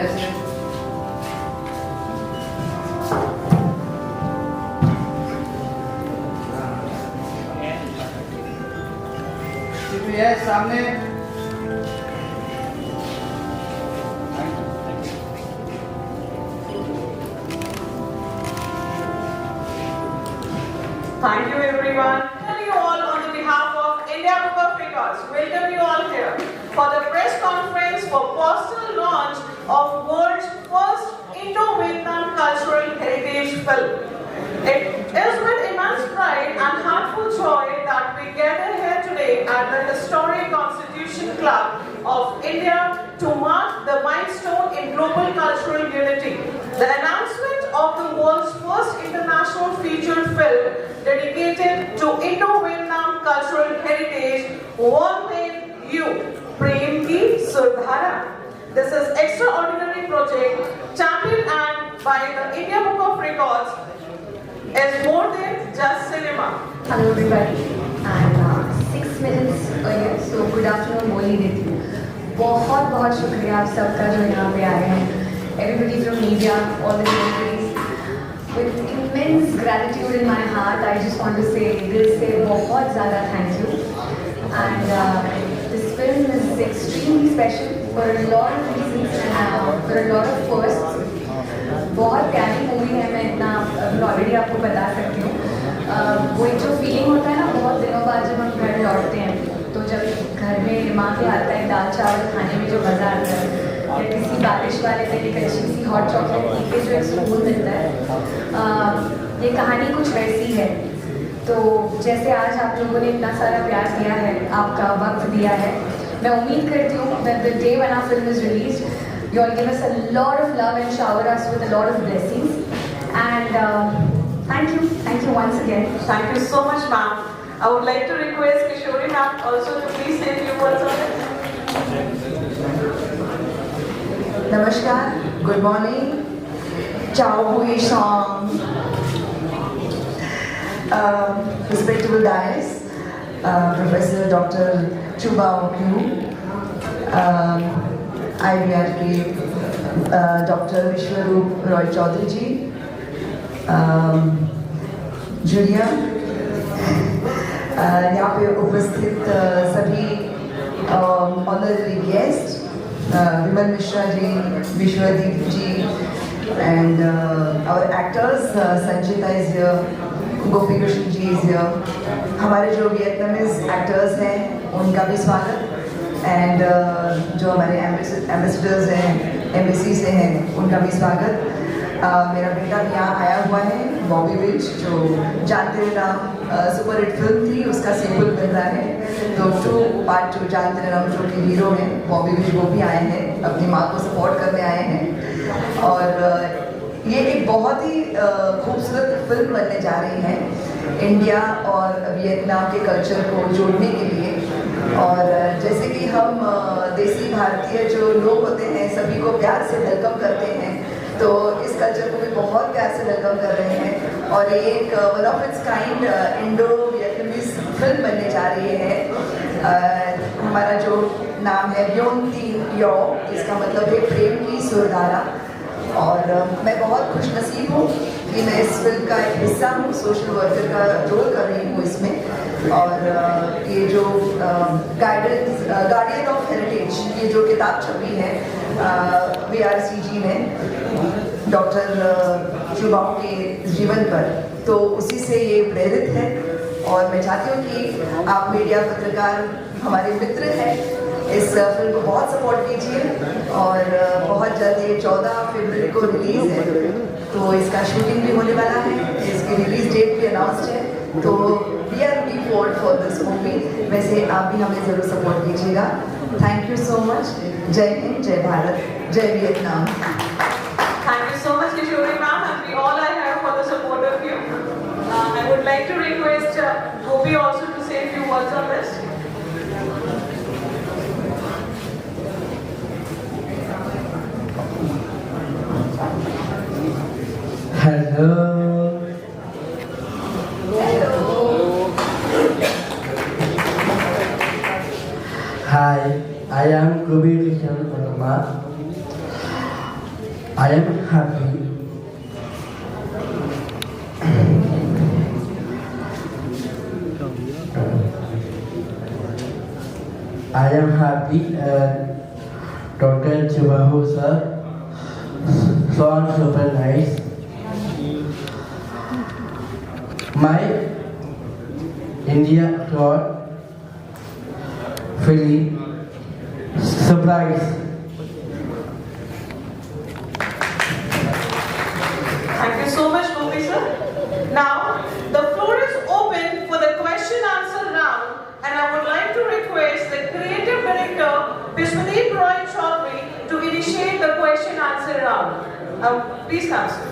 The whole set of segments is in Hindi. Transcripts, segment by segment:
Yes. सामने Thank you everyone. Welcome you all on the behalf of India Book of Records. Welcome you all here for the press conference for personal launch of world's first Indo-Vietnam cultural heritage film. It is with immense pride and heartful joy that we gather here today at the historic Constitution Club of India to mark the milestone in global cultural unity. The announcement of the world's first international featured film dedicated to Indo-Vietnam cultural heritage, One in You, Prem Ki Surdhara. This is extraordinary project championed by the India Book of Records is more than just cinema. Hello everybody, and 6 minutes earlier, so good afternoon, Molly Nidhi. बहुत बहुत शुक्रिया आप सबका जो यहाँ पे आए हैं. Everybody from media, all the celebrities. With immense gratitude in my heart, I just want to say दिल से बहुत ज़्यादा thank you. And this film is extremely special for a lot of reasons and for a lot of firsts. बहुत प्यारी मूवी है, मैं इतना ऑलरेडी आपको बता सकती हूँ. वो एक जो फीलिंग होता है ना बहुत दिनों बाद जब हम घर लौटते हैं, तो जब घर में माँ के आता है दाल चावल खाने में जो मज़ा आता है, या किसी बारिश वाले दिन एक अच्छी सी हॉट चॉकलेट पी के जो एक सुकून मिलता है, ये कहानी कुछ वैसी है. तो जैसे आज आप लोगों ने इतना सारा प्यार दिया है, आपका वक्त दिया है, मैं उम्मीद करती हूँ that the day when our film is released, you all give us a lot of love and shower us with a lot of blessings. And thank you once again. Thank you so much, ma'am. I would like to request Kishori ma'am also to please say a few words on it. Namaskar, good morning. Ciao Hui Shang. Respectable Dais, Professor Dr. Chu Bao Kyu, IBRK, Dr. Vishwaroop Roy Chaudhary ji, Julia, यहाँ पे उपस्थित सभी honorary guest, Vimal Mishra ji, Vishwadeep ji, and our actors, Sanjita is here, Gopi Krishna ji is here. हमारे जो वियतनामीज एक्टर्स हैं उनका भी स्वागत, एंड जो हमारे एम्बेसडर्स हैं एम्बेसी से हैं उनका भी स्वागत. मेरा बेटा भी यहाँ आया हुआ है, बॉबी विच, जो जानते हुए नाम सुपर हिट फिल्म थी उसका सीक्वल बन रहा है. तो पार्ट 2 जानते हुए नाम जो कि हीरो हैं बॉबी विच, वो भी आए हैं, अपनी माँ को सपोर्ट करने आए हैं. और ये एक बहुत ही खूबसूरत फिल्म बनने जा रही है इंडिया और वियतनाम के कल्चर को जोड़ने के लिए. और जैसे कि हम देसी भारतीय जो लोग होते हैं सभी को प्यार से वेलकम करते हैं, तो इस कल्चर को भी बहुत प्यार से वेलकम कर रहे हैं. और ये एक one of its kind Indo Vietnamese film बनने जा रही है. हमारा जो नाम है व्योन तीन यो, इसका मतलब है प्रेम की सुरधारा. और मैं बहुत खुश नसीब हूँ कि मैं इस फिल्म का एक हिस्सा हूँ, सोशल वर्कर का रोल कर रही हूँ इसमें. और ये जो गार्डियन ऑफ हेरिटेज, ये जो किताब छपी है VRCG ने डॉक्टर शुभाओं के जीवन पर, तो उसी से ये प्रेरित है. और मैं चाहती हूँ कि आप मीडिया पत्रकार हमारे मित्र हैं, इस फिल्म को बहुत सपोर्ट कीजिए. और बहुत जल्द ये 14 फरवरी को रिलीज़ है, तो इसका शूटिंग भी होने वाला है, इसकी रिलीज डेट भी अनाउंस्ड है. तो we are looking forward for this movie. वैसे आप भी हमें ज़रूर सपोर्ट कीजिएगा. Thank you so much. जय हिंद, जय भारत, जय Vietnam. Thank you so much, Kishori ma'am, and we all are here for the support of you. I would like to request Gopi also to say a few words on this. Hello. Hi, I am Gopi Krishnan Verma. I am happy Dr. Chibahu sir so super nice. My India got feeling surprise. Thank you so much, Gopi sir. Now, the floor is open for the question answer round, and I would like to request the creative director, Vishwadeep Roy Chaudhary, to initiate the question answer round. Please come, sir.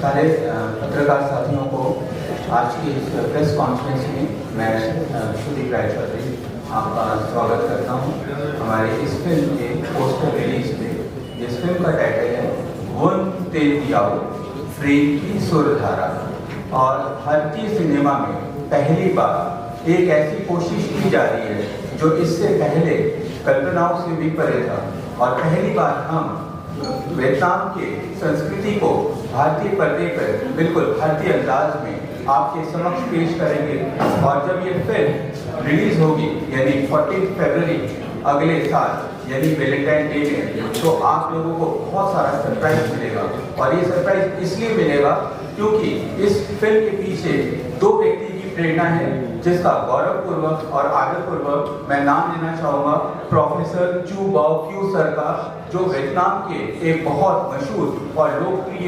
सारे पत्रकार साथियों को आज की इस प्रेस कॉन्फ्रेंस में मैं सुदीप राय चौधरी आपका स्वागत करता हूं। हमारे इस फिल्म के पोस्टर रिलीज पे, इस फिल्म का टाइटल है वन तेल दियाओ प्रेम की सुरधारा। और भारतीय सिनेमा में पहली बार एक ऐसी कोशिश की जा रही है जो इससे पहले कल्पनाओं से भी परे था, और पहली बार हम वियतनाम के संस्कृति को भारतीय पर्दे पर बिल्कुल भारतीय अंदाज में आपके समक्ष पेश करेंगे। और जब ये फिल्म रिलीज होगी यानी 14 फरवरी अगले साल यानी वैलेंटाइन डे में, तो आप लोगों को बहुत सारा सरप्राइज मिलेगा। और ये सरप्राइज इसलिए मिलेगा क्योंकि इस फिल्म के पीछे दो व्यक्ति की प्रेरणा है, जिसका गौरवपूर्वक और आदरपूर्वक मैं नाम लेना चाहूँगा प्रोफेसर चू बाओ क्यू सर का, जो वियतनाम के एक बहुत मशहूर और लोकप्रिय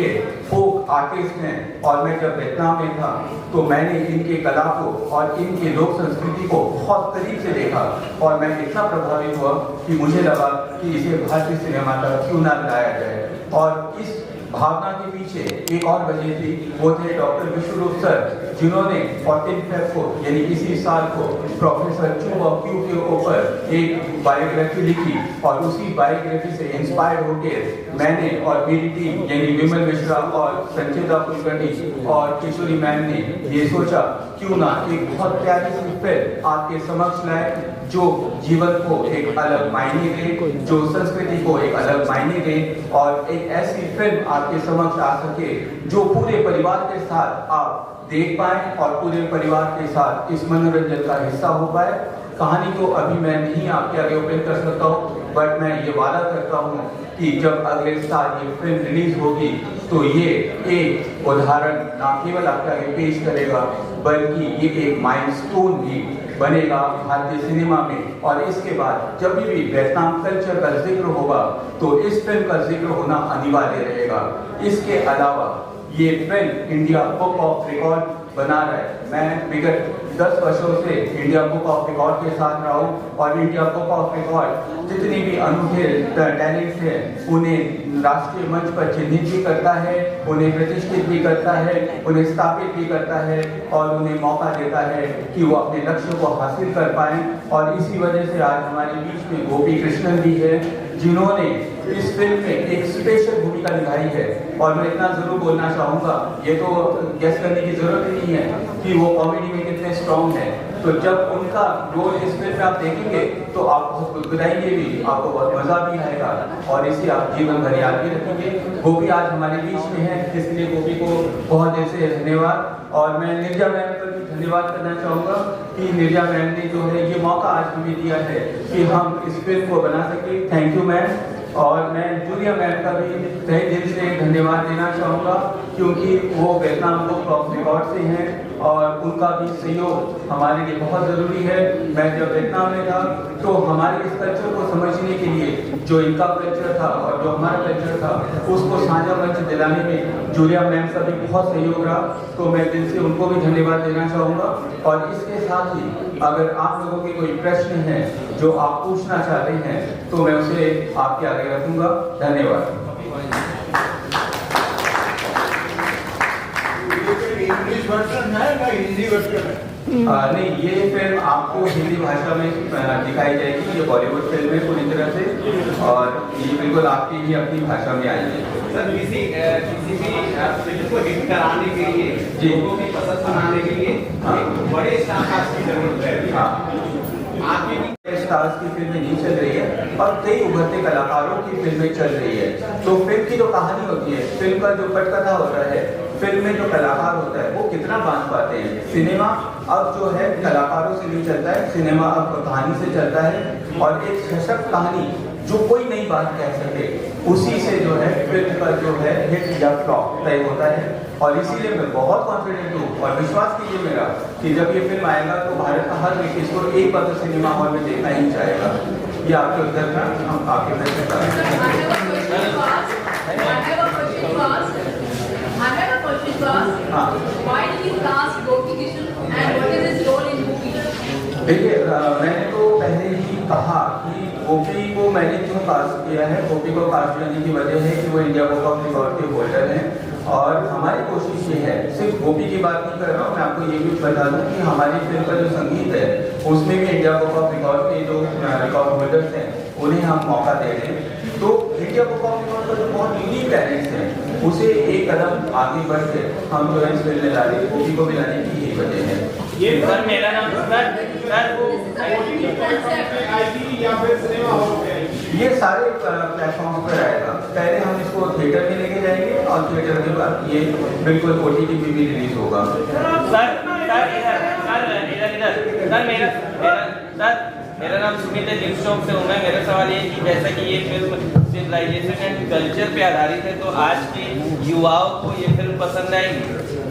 फोक आर्टिस्ट हैं। और मैं जब वियतनाम में था तो मैंने इनके कला को और इनके लोक संस्कृति को बहुत करीब से देखा, और मैं इतना प्रभावित हुआ कि मुझे लगा कि इसे भारतीय सिनेमा तक क्यों ना लाया जाए। और इस भावना के पीछे एक और वजह थी, वो थे डॉक्टर विश्वरूप सर, जिन्होंने 14 फेब को यानी इसी साल को प्रोफेसर चू बाओ क्यू के ऊपर एक बायोग्राफी लिखी। और उसी बायोग्राफी से इंस्पायर्ड होकर मैंने और मेरी टीम यानी विमल मिश्रा और संचिता कुलकर्णी और किशोरी मैम ने ये सोचा क्यों ना एक बहुत प्यारी सी फिल्म आपके समक्ष लाए, जो जीवन को एक अलग मायने दे, जो संस्कृति को एक अलग मायने दे, और एक ऐसी फिल्म आपके समक्ष आ सके जो पूरे परिवार के साथ आप देख पाए और पूरे परिवार के साथ इस मनोरंजन का हिस्सा हो पाए। कहानी तो अभी मैं नहीं आपके आगे ओपन कर सकता हूँ, बट मैं ये वादा करता हूँ कि जब अगले साल ये फिल्म रिलीज होगी तो ये एक उदाहरण ना केवल आपके आगे पेश करेगा, बल्कि ये एक माइलस्टोन भी बनेगा भारतीय सिनेमा में। और इसके बाद जब भी वियतनाम कल्चर का जिक्र होगा तो इस फिल्म का जिक्र होना अनिवार्य रहेगा। इसके अलावा ये film India book of record बना रहा है। मैं विगत 10 वर्षों से इंडिया बुक ऑफ रिकॉर्ड के साथ रहा हूँ, और इंडिया बुक ऑफ रिकॉर्ड जितने भी अनूठे टैलेंट्स हैं उन्हें राष्ट्रीय मंच पर चिन्हित भी करता है, उन्हें प्रतिष्ठित भी करता है, उन्हें स्थापित भी करता है, और उन्हें मौका देता है कि वो अपने लक्ष्य को हासिल कर पाएं। और इसी वजह से आज हमारे बीच में गोपी कृष्णन भी है, जिन्होंने इस फिल्म में एक स्पेशल भूमिका निभाई है। और मैं इतना जरूर बोलना चाहूँगा, ये तो गेस करने की जरूरत नहीं है कि वो कॉमेडी में कितने स्ट्रॉन्ग है। तो जब उनका रोल इस फिल्म में आप देखेंगे तो आप बहुत गुदगुदाएंगे भी, आपको बहुत मजा भी आएगा, और इसे आप जीवन भर याद भी रखेंगे। गोपी आज हमारे बीच में है, इसलिए गोपी को बहुत दिल से धन्यवाद। और मैं निर्जा मैम पर भी धन्यवाद करना चाहूँगा कि निर्जा मैम ने जो है ये मौका आज हमें दिया है कि हम इस फिल्म को बना सके। Thank you ma'am. और मैं जूलिया मैम का भी तहे दिल से धन्यवाद देना चाहूँगा, क्योंकि वो वियतनाम बुक ऑफ रिकॉर्ड से हैं और उनका भी सहयोग हमारे लिए बहुत ज़रूरी है। मैं जब वियतनाम में था तो हमारे इस कल्चर को समझने के लिए जो इनका कल्चर था और जो हमारा कल्चर था उसको साझा मंच दिलाने में जूलिया मैम का भी बहुत सहयोग रहा। तो मैं दिल से उनको भी धन्यवाद देना चाहूँगा। और इसके साथ ही अगर आप लोगों के कोई प्रश्न हैं जो आप पूछना चाहते हैं तो मैं उसे आपके आगे रखूँगा। धन्यवाद। इंग्लिश वर्जन है ना हिंदी वर्जन है? नहीं, ये फिल्म आपको हिंदी भाषा में दिखाई जाएगी। ये बॉलीवुड फिल्म है पूरी तरह से और ये बिल्कुल आपकी ही अपनी भाषा में आएगी। सर किसी भी फिल्म को हिट कराने के लिए, लोगों की पसंद बनाने के लिए एक बड़े स्टार कास्ट की जरूरत है। हाँ, आपकी स्टार्स की फिल्में नहीं चल रही है और कई उभरते कलाकारों की फिल्में चल रही है। तो फिल्म की जो कहानी होती है, फिल्म का जो पटकथा होता है, फिल्म में जो कलाकार होता है वो कितना बांध पाते हैं। सिनेमा अब जो है कलाकारों से नहीं चलता है, सिनेमा अब कहानी से चलता है और एक सशक्त कहानी जो कोई नई बात कह सके, उसी से जो है फिल्म का जो है हिट या फ्लॉप तय होता है। और इसीलिए मैं बहुत कॉन्फिडेंट हूँ और विश्वास कीजिए मेरा कि जब ये फिल्म आएगा तो भारत का हर व्यक्ति इसको एक बार तो सिनेमा हॉल में देखना ही चाहेगा। ये आपके उत्तर था, हम आपके प्रश्न का देखिए, मैंने तो पहले ही कहा कि गोपी को मैंने क्यों कास्ट किया है। गोपी को कास्ट करने की वजह है कि वो इंडिया बुक ऑफ रिकॉर्ड के होल्डर हैं और हमारी कोशिश ये है, सिर्फ गोपी की बात नहीं कर रहा हूँ, मैं आपको ये भी बता दूँ कि हमारी फिल्म का जो संगीत है उसमें भी इंडिया बुक ऑफ रिकॉर्ड के जो रिकॉर्ड होल्डर्स हैं उन्हें हम मौका दे रहे हैं। तो इंडिया बुक ऑफ रिकॉर्ड का जो बहुत यूनिक टैलेंट्स हैं उसे एक कदम आगे बढ़ के हम जो है इस फिल्म में ला रहे, गोपी को भी लाने की यही वजह है। ये सर मेरा नाम ये सारे प्लेटफॉर्म पर आएगा। पहले हम इसको थिएटर में लेके जाएंगे और थिएटर के बाद ये बिल्कुल OTT पे भी रिलीज होगा। मेरा नाम सुमित है, न्यूज चौक से हूँ मैं। मेरा सवाल ये है कि जैसा कि ये फिल्म सिविलाइजेशन एंड कल्चर पे आधारित है, तो आज के युवाओं को ये फिल्म पसंद आएगी?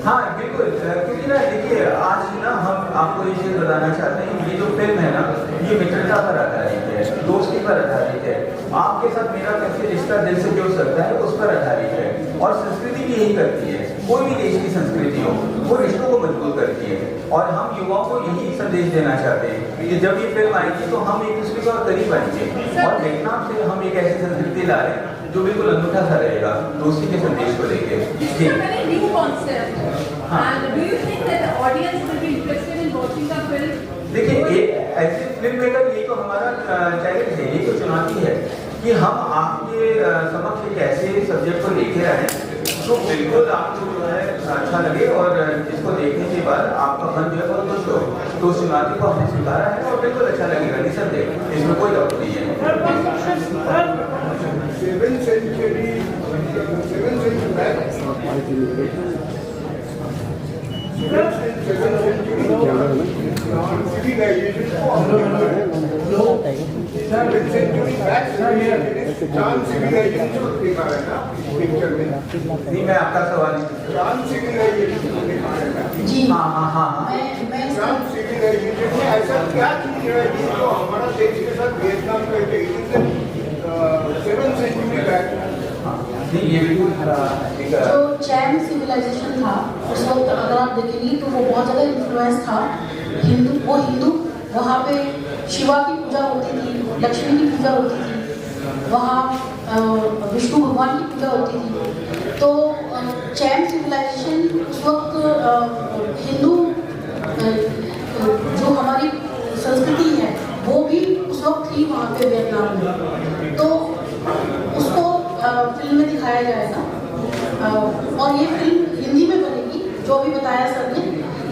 हाँ बिल्कुल, क्योंकि ना देखिए आज ना हम आपको ये चीज़ बताना चाहते हैं, ये जो फिल्म है ना ये मित्रता पर आधारित है, दोस्ती पर आधारित है। आपके साथ मेरा कैसे रिश्ता दिल से जुड़ सकता है उस पर आधारित है और संस्कृति भी यही करती है। कोई भी देश की संस्कृति हो वो रिश्तों को मजबूत करती है और हम युवाओं को यही संदेश देना चाहते हैं कि जब ये फिल्म आएगी तो हम एक दूसरे को करीब आएंगे और वियतनाम से हम एक ऐसी संस्कृति ला रहे हैं जो बिल्कुल अनूठा सा रहेगा, दोस्ती के संदेश को लेके। देखिए ऐसे फिल्म मेकर, ये तो हमारा चैलेंज है, ये तो चुनौती है कि हम आपके समक्ष एक ऐसे सब्जेक्ट को लेके आए तो बिल्कुल आपको जो है अच्छा लगे और जिसको देखने के बाद आपका मन जो है बहुत खुश हो। तो उस चुनौती को हमने स्वीकारा है और बिल्कुल अच्छा लगेगा, निसंदेह, इसमें कोई डाउट नहीं है। नहीं, मैं आपका सवाल जी हाँ हाँ हाँ मैं ऐसा क्या चीज है जो हमारा देश के साथ वियतनाम का सेवन सेंचुरी बैक नहीं, ये बिल्कुल जो चैन सिविलाइजेशन था उस वक्त अगर आप देखेंगे तो वो बहुत ज़्यादा इन्फ्लुएंस था हिंदू वहाँ पे शिवा की पूजा होती थी, लक्ष्मी की पूजा होती थी, वहाँ विष्णु भगवान की पूजा होती थी। तो चैन सिविलाइजेशन उस वक्त हिंदू जो हमारी संस्कृति है वो भी उस वक्त थी वहाँ पे वियतनाम में, तो उसको फिल्म में दिखाया जाएगा और ये फिल्म हिंदी में बनेगी जो भी बताया सर ने,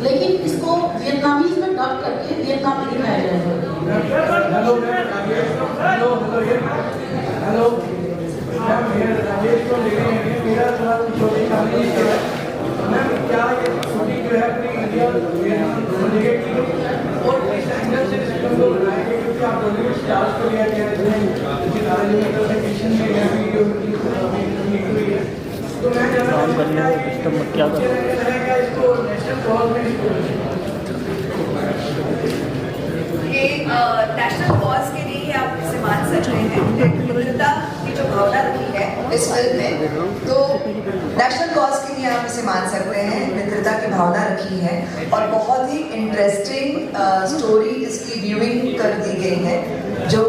लेकिन इसको वियतनामीज में डब करके वियतनाम में दिखाया जाएगा। हेलो राजेश को ले रहे हैं। मेरा सवाल छोटी कहानी है, मैम क्या ये शूटिंग जो है अपनी इंडिया वियतनाम दोनों जगह की और इस एंगल से इस फिल्म को बनाएंगे क्योंकि आप बॉलीवुड स्टार्स को लिया गया है सितारे की प्रेजेंटेशन में या वीडियो की है, तो मैं जानना चाहूँगा इसको नेशनल कॉज में ये नेशनल कॉज के लिए आप इसे मान सकते हैं। विविधता की जो भावना रखी है इस फिल्म में। तो नेशनल कॉज के लिए आप इसे मान सकते हैं, मित्रता की भावना रखी है और बहुत ही इंटरेस्टिंग स्टोरी इसकी व्यूइंग कर दी गई है, जो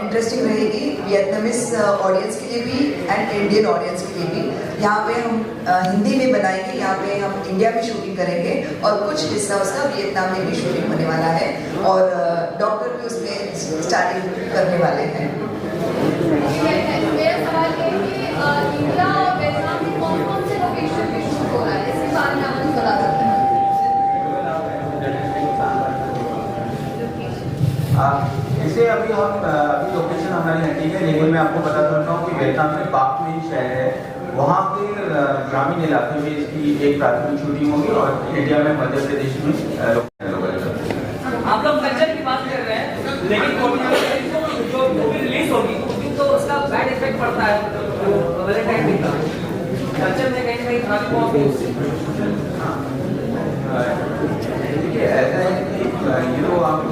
इंटरेस्टिंग रहेगी वियतनामीज ऑडियंस के लिए भी एंड इंडियन ऑडियंस के लिए भी। यहाँ पे हम हिंदी में बनाएंगे, यहाँ पे हम इंडिया में शूटिंग करेंगे और कुछ हिस्सा उसका वियतनाम में भी शूटिंग होने वाला है और डॉक्टर भी उसमें स्टार्टिंग करने वाले हैं। मेरा सवाल है कि इंडिया और वियतनाम में कौन-कौन से लोकेशन पे शूट हो रहा है, इसके बारे में आप बता सकते हैं? इसे अभी लोकेशन हमारी हटी है, लेकिन मैं आपको बता देता हूँ कि वियतनाम में बाक में शहर है, वहाँ के ग्रामीण इलाके में इसकी एक प्राथमिक शूटिंग होगी और इंडिया में मध्य प्रदेश में आप लोग कल्चर की बात कर रहे हैं, लेकिन जो मूवी रिलीज होगी तो उसका बैड इफेक्ट पड़ता है वैलेंटाइन डे का कल्चर में कहीं ना कहीं खराबी होगी उससे। देखिए ऐसा है कि ये तो आपको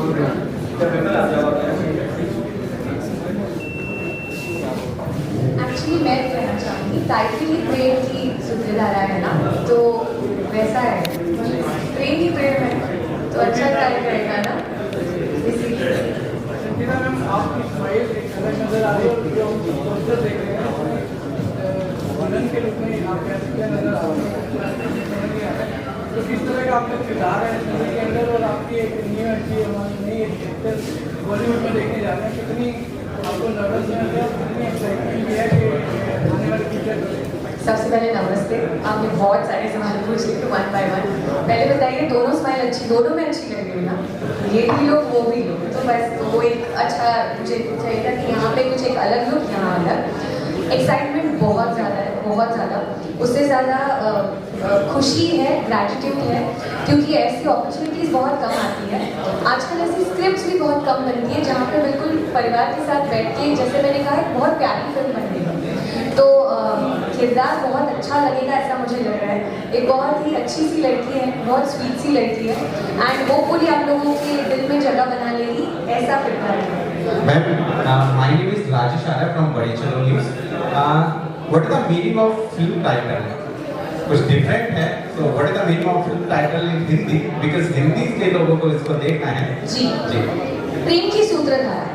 एक्चुअली मैं कहना चाहूँगी टाइटल ही प्रेम की सूत्रधारा है ना, तो वैसा है, प्रेम ही प्रेम है तो अच्छा कार्य करेगा ना, इसीलिए। संजना मैम, आपकी स्माइल अलग नजर आ रही है और जो पोस्टर देख रहे हैं विलन के रूप में आप क्या नजर आ रहे हैं, तो किस तरह का आपका किरदार है इस मूवी के अंदर और आपकी एक न्यू एंट्री हमारी नई एक्टर बॉलीवुड में देखने जा रहे हैं, कितनी आपको नर्वसनेस है और कितनी एक्साइटमेंट भी है कि आने वाले फ्यूचर। सबसे पहले नमस्ते, आपने बहुत सारे सवाल पूछ लिए वन बाय वन। पहले बताइए दोनों स्माइल अच्छी, दोनों में अच्छी लग रही है ना, ये भी लोग वो भी लोग, तो बस तो वो एक अच्छा मुझे चाहिए था कि यहाँ पे कुछ एक अलग लुक, यहाँ अलग एक्साइटमेंट बहुत ज़्यादा है, बहुत ज़्यादा, उससे ज़्यादा खुशी है, ग्रैटिट्यूड है, क्योंकि ऐसी अपॉर्चुनिटीज़ बहुत कम आती है। आजकल ऐसी स्क्रिप्ट्स भी बहुत कम बनती है जहाँ पे बिल्कुल परिवार के साथ बैठ के, जैसे मैंने कहा, एक बहुत प्यारी फिल्म बन रही है, तो किरदार बहुत अच्छा लगेगा ऐसा मुझे लग रहा है। एक बहुत ही अच्छी सी लड़की है, बहुत स्वीट सी लड़की है एंड होपफुली आप लोगों के दिल में जगह बना लेगी, ऐसा किरदार है। Ma'am, my name is Rajesh Arya from Badi Chalo News. What is the meaning of film title? कुछ डिफरेंट है, so what is the meaning of film title in Hindi? Because Hindi के लोगों को इसको देखना है। जी, प्रेम की सूत्रधारा,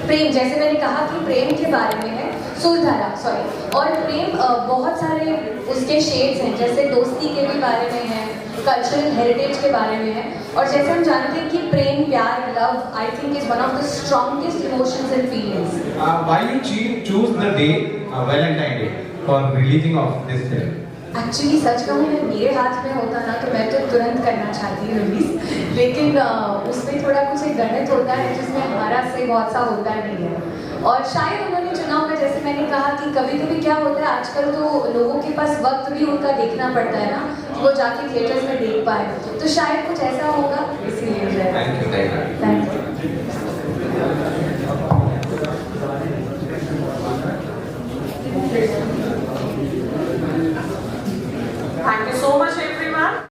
प्रेम जैसे मैंने कहा कि प्रेम के बारे में है, सूत्रधारा सॉरी, और प्रेम बहुत सारे उसके शेड्स हैं, जैसे दोस्ती के भी बारे में है, कल्चरल हेरिटेज के बारे में है, और जैसे हम जानते हैं कि प्रेम, प्यार, love I think is one of the strongest emotions and feelings. Why you choose the day Valentine Day for releasing of this film? Actually सच कहूँ मेरे हाथ में होता ना तो मैं तो तुरंत करना चाहती हूँ रिलीज, लेकिन उसमें थोड़ा कुछ एक गणित होता है जिसमें हमारा से बहुत सा होता नहीं है, और शायद उन्होंने चुना होगा, जैसे मैंने कहा कि कभी कभी क्या होता है आजकल तो लोगों के पास वक्त भी उनका देखना पड़ता है ना, वो जाके थिएटर्स में देख पाए, तो शायद कुछ ऐसा होगा इसीलिए।